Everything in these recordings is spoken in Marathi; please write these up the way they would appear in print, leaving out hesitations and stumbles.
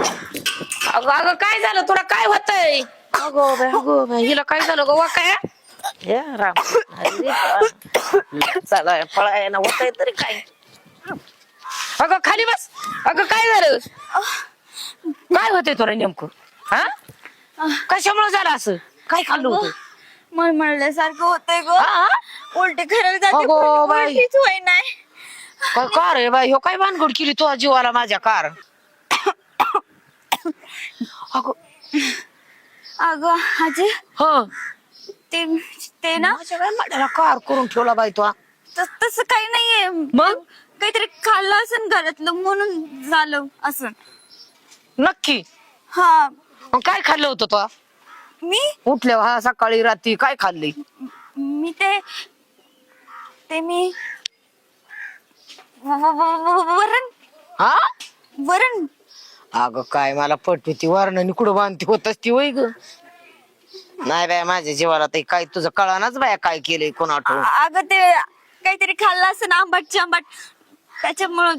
अगं अगं काय झालं तुला काय होतंय? अगो बाई हिला काय झालं गो काय? हे राम चला पळाय ना होतंय तरी काय? अगं खाली बस. अगं काय झालं? काय होतंय तुला नेमकं? हा कशामुळे झालं असं? काय खाल्लं होतं? मळमळल्यासारखं होतंय ग. हा? उलटी करायला जाते अगो पण बाई. उलटीच होई नाही. काय कार आहे बाई ह्यो काय भानगड केली तुझ्या जीवाला माझ्या कार? अगं अगं आजी ह ते ते ना माझ्या काय माड्याला कार करून ठेवला बाई तो. तसं काही नाहीये. मग? काहीतरी खाल्लं असेल घरातलं म्हणून झालं असं. नक्की हा मग काय खाल्लं होतं तो? मी उठल्या हा सकाळी रात्री काय खाल्ली? मी ते ते मी वरण हा वरण अगं काय मला पटते ती वरणाने कुठं बांधती होतच ती वय ग. नाही बाय माझ्या जीवाला ते काय तुझं कळानाच बाया काय केलंय कोण आठवण. अगं ते काहीतरी खाल्लं असेल आंबट त्याच्यामुळं.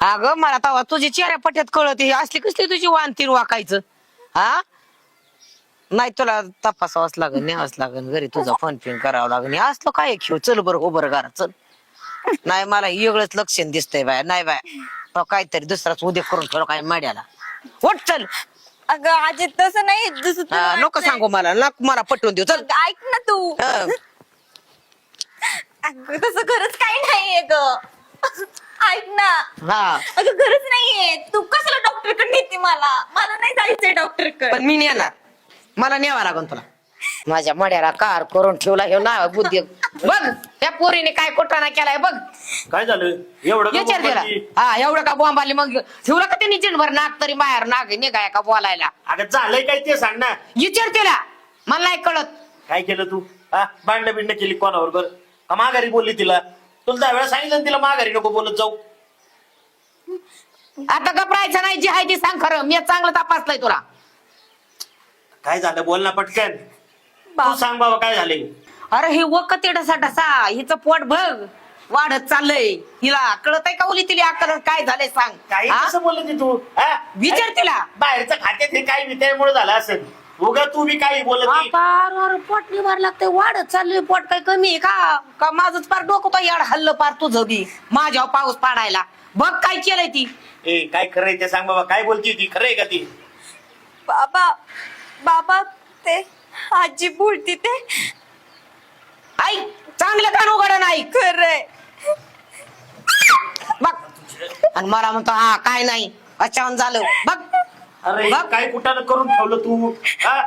अगं मला तवा तुझी चेहऱ्या पट्यात कळत ही असली कसली तुझी वानतीर वाकायचं. हा नाही तुला तपासावंच लागेल न्यावंच लागेल घरी तुझा फोन पिन करावं लागेल. असलं काय खेळ चल बरं हो बरं घरात चल. नाही मला वेगळंच लक्षण दिसतंय बाय. नाही बाय तो काहीतरी दुसराच उद्या करून ठेवला काय माड्याला. उठ चल. अगं आजी तसं नाही जसं तुला नको वाटतंय. सांगू मला मला पटवून देऊ चल. अगं, ऐक ना तू. हं. अगं तसं खरंच काही नाहीये ग. ऐक ना. हा अगं खरंच नाहीये. तू कशाला डॉक्टर कडे नेते मला नाही जायचंय डॉक्टर कडे. पण मी नेणार. मला न्यावा लागन तुला. माझ्या मड्याला कार करून ठेवला हे ना बुद्धी बघ त्या पोरीने काय कोटाना केलाय बघ. काय झालं एवढं का विचार दिला बोंबाची? हा एवढं का बॉम्ब आली मग ठेवलं का त्यांनी जिनभर नाक तरी बाहेर नाक निघाय का बोलायला. अगं झालंय काय ते सांग ना. विचार तिला मला नाही कळत. काय केलं तू हा भांडण बिंड केली कोणाबरोबर का माघारी बोलली तिला? तुला 10 वेळा सांगितलं ना तिला माघारी नको बोलत जाऊ. आता घबरायचं नाही जी आहे ती सांग खरं मी चांगलं तपासलंय तुला. काय झालं बोल ना पटकन. तू सांग बाबा काय झालंय. अरे हे वक तेडसा हिचं पोट बघ वाढत चाललंय. हिला कळत आहे का उली तिला अक्कल काय झालंय सांग. काही हा? कसं बोलत तू हा? विचार तिला. बाहेरचं खात्यात हे काही वितळ्यामुळे झालं असेल. उगा तू बी काही बोलत नाही. अरे पोट निभार लागतंय वाढत चाललंय पोट काय कमी आहे का माझंच पार डोकं तो याड हल्लं पार तुझं बी माझ्यावर पाऊस पाडायला. बघ काय केलंय ती. ए काय खरंय ते सांग बाबा काय बोलती ती खरंय का ती? बाबा ते आजी बोलती ते ऐक चांगलं कान उघड नाही खरंय. बघ आणि मला म्हणतो हा काय नाही अचावन झालं बघ. अरे बघ. काय कुठानं करून ठेवलं तू हा?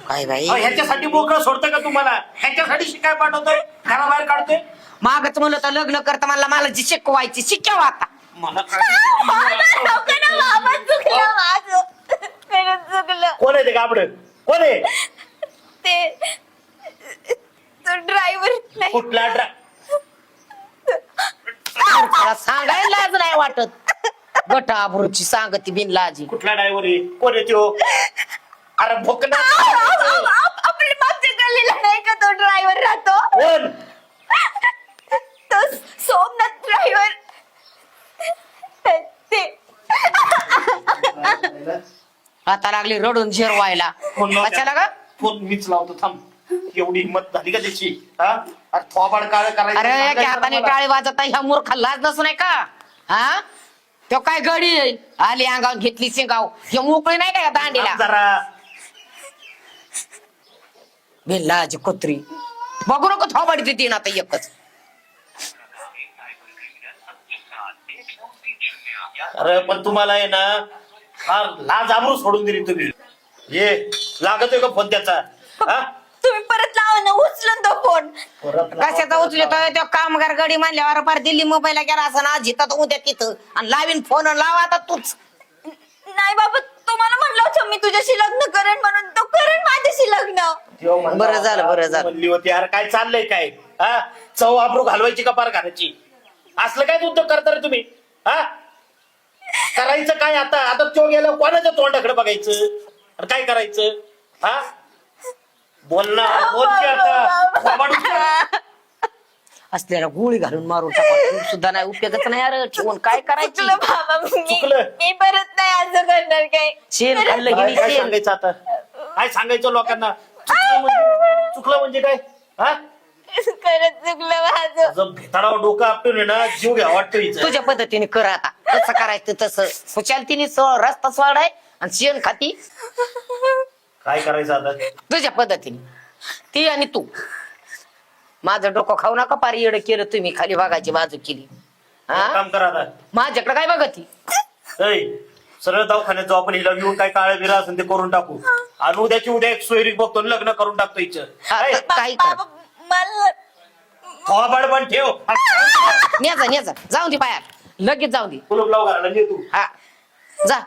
काय बाई ह्याच्यासाठी मोकळं सोडतं का तुम्हाला? ह्याच्यासाठी शिकाय पाठवतोय घराबाहेर काढतोय. मागच म्हणलं तर लग्न करता मला जी शिकवायची शिकव आता. मला नको ना बाबा चुकलं माझं. खरंच चुकलं. कोण आहे ते गाबड? कोण आहे? ते तो ड्रायव्हर नाही. कुठला त्याला सांगायला लाज नाही वाटत. गटा आबरूची सांगती बिनलाजी. कुठला ड्रायव्हर आहे? कोण आहे त्यो? अरे भोकना आपल्या मागच्या गल्लीला नाही का तो ड्रायव्हर राहतो कोण? तो सोमनाथ ड्रायव्हर ते आता लागली रडून जिरवायला. फोन लाव कशाला त्याला. ग? फोन मीच लावतो थांब. एवढी हिंमत झाली का त्याची हा? अरे थोबाड काळ करायचं अरे सांगायचं एका हाताने मला. टाळी वाजत ह्या मूर्ख लाज नसून आहे का? हा तो काय गडी आहे? आली अंगावर घेतली शिंगाव हे मोकळी नाही का या दांडीला? थांब जरा बिनलाजी कुत्री बघू नको थोबाडी देते ना आता एकच. अरे पण तुम्हाला आहे ना फार लाज आबरू सोडून दिली तुम्ही. ये लागतोय का फोन त्याचा हा? तुम्ही परत लावा ना उचलून तो फोन. परत लावा. कशाचा उचलतोय तो कामगार गडी म्हणल्यावर फार दिल्ली मुंबईला गेला असं ना जिथं उद्या तिथं आणि लावीन फोन लावा आता तूच. नाही बाबा तुम्हाला म्हटलं होतं मी तुझ्याशी लग्न करेन म्हणून तो करेन माझ्याशी लग्न. त्यो म्हणला बरं झालं, होता, बरं झालं. म्हणली होती यार काय चाललंय काय हा? चव आबरू घालवायची का पार घालायची? असलं काय उद्योग करता रे तुम्ही हा? करायचं काय आता? आता तो गेला कोणाच्या तोंडाकडे बघायचं? अरे काय करायचं हा? बोल ना बोल की आता. थोबाड उचल. असलेला गोळी घालून मारून टाका सुद्धा नाही उपयोगच नाही अरे ठेवून काय करायचं. चुकलं बाबा मी. चुकलं मी परत नाही असं करणार काय. शेण खाल्लं काय की काय शेण. सांगायचं आता काय सांगायचं लोकांना चुकलं म्हणजे काय हा खरंच चुकलं माझं. असं भेताडावर डोकं आपटून आहे ना जीव घ्या वाटतं हिचं. तुझ्या पद्धतीने कर आता कसं करायचं तसं खुशालतीने रस्ता सोडाय आणि शेण खाती काय करायचं आता तुझ्या पद्धतीने ती आणि तू माझं डोकं खाऊ नका पारी येडं केलं तुम्ही खाली भागाची बाजू केली हा काम करा आता माझ्याकडे काय बघा ती ऐ, सरळ दवाखान्यात जाऊ आपण हिला घेऊन काय काळं बिरा असेल ते करून टाकू आणि उद्याची उद्या एक सोयरी बघतो आणि लग्न करून टाकतो हिचं काही कर बाबा मला थोबाड पण ठेव न्याचा जाऊन दे बाहेर लगेच जाऊन दे कुलूप लाव घराला ने तू हा जा